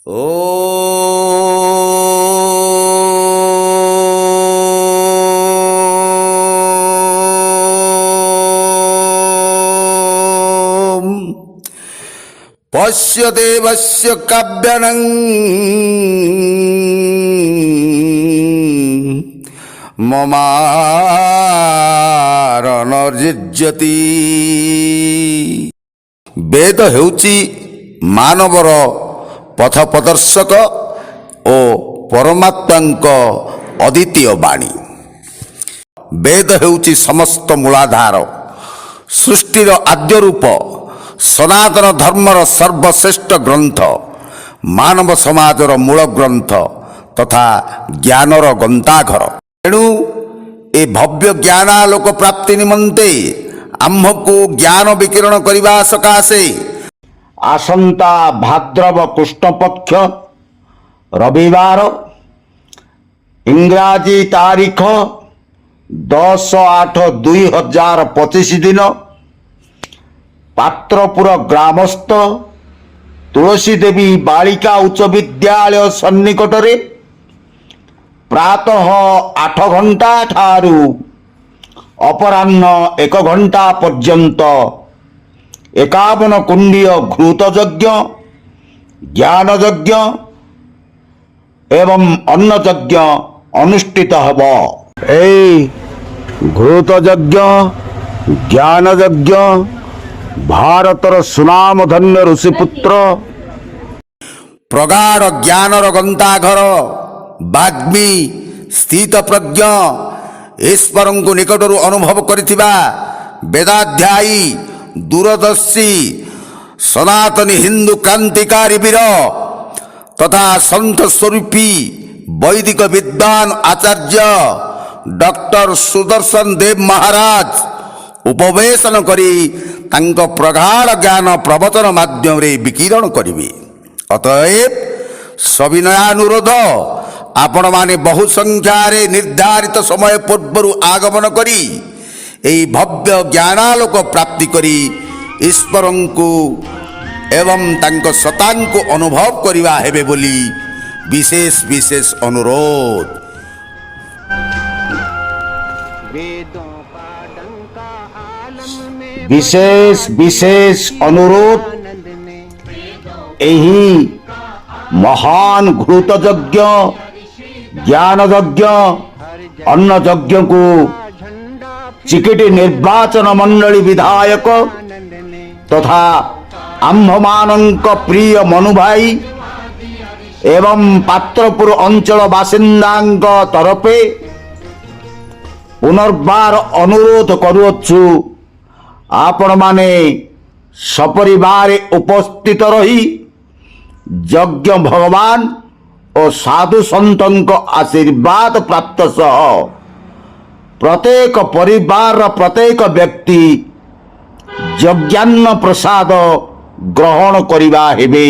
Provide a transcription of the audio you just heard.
ओम पश्य देवस्य काव्यानं ममारनर्जिज्यति। वेद हेउची मानवर पथ प्रदर्शक ओ परमात्मा अद्वितीय वाणी। वेद हेउची समस्त मूलाधार, सृष्टिर आद्य रूप, सनातन धर्मर सर्वश्रेष्ठ ग्रंथ, मानव समाजर मूल ग्रंथ तथा ज्ञानर गंताघर। तेणु ए भव्य ज्ञानालोक प्राप्ति निमंते आम्भको ज्ञान विकिरण करने सकाशे आसंता भाद्रव कृष्ण पक्ष रविवार इंग्राजी तारीख 10/8/2025 दिन पात्रपुर ग्रामस्थ तुलसी देवी बालिका उच्च विद्यालय सन्निकटरे प्रातः 8 घंटा ठारू अपराह्न 1 घंटा पर्यंत 51 कुंडीय घृत यज्ञ, ज्ञान यज्ञ एवं अन्न यज्ञ अनुष्ठित हब। घृत यज्ञ, ज्ञान यज्ञ भारतर सुनाम धन्य ऋषिपुत्र प्रगाढ़ ज्ञानर गंताघर वाग्मी स्थित प्रज्ञ ईश्वर को निकटर अनुभव करिथिबा वेदाध्यायी दूरदर्शी सनातनी हिंदू क्रांतिकारी वीर तथा संत स्वरूपी वैदिक विद्वान आचार्य डॉक्टर सुदर्शन देव महाराज उपवेशन करी तांको प्रगाढ़ ज्ञान प्रवचन माध्यम रे विकिरण करिवे। अतएव सविनयानुरोध आपण माने बहु संख्यारे निर्धारित समय पूर्व आगमन करी एई भव्य ज्ञानालोक प्राप्ति करी ईश्वर को एवं तांको सत्तांको अनुभव करिवा हेबे बोली विशेष विशेष अनुरोध। विशेष विशेष अनुरोध एही महान घृत यज्ञ, ज्ञान यज्ञ, अन्न यज्ञ को चिकिटी निर्वाचन मंडली विधायक तथा आम्भमानंक प्रिय मनु भाई एवं पात्रपुर अंचल बासिंदांक तरफे पुनर्बार अनुरोध करुअछु आपण माने सपरिवार उपस्थित रही यज्ञ भगवान और साधु संतों आशीर्वाद प्राप्त सह प्रत्येक परिवार प्रत्येक व्यक्ति यज्ञान्न प्रसाद ग्रहण करिबा हेबे।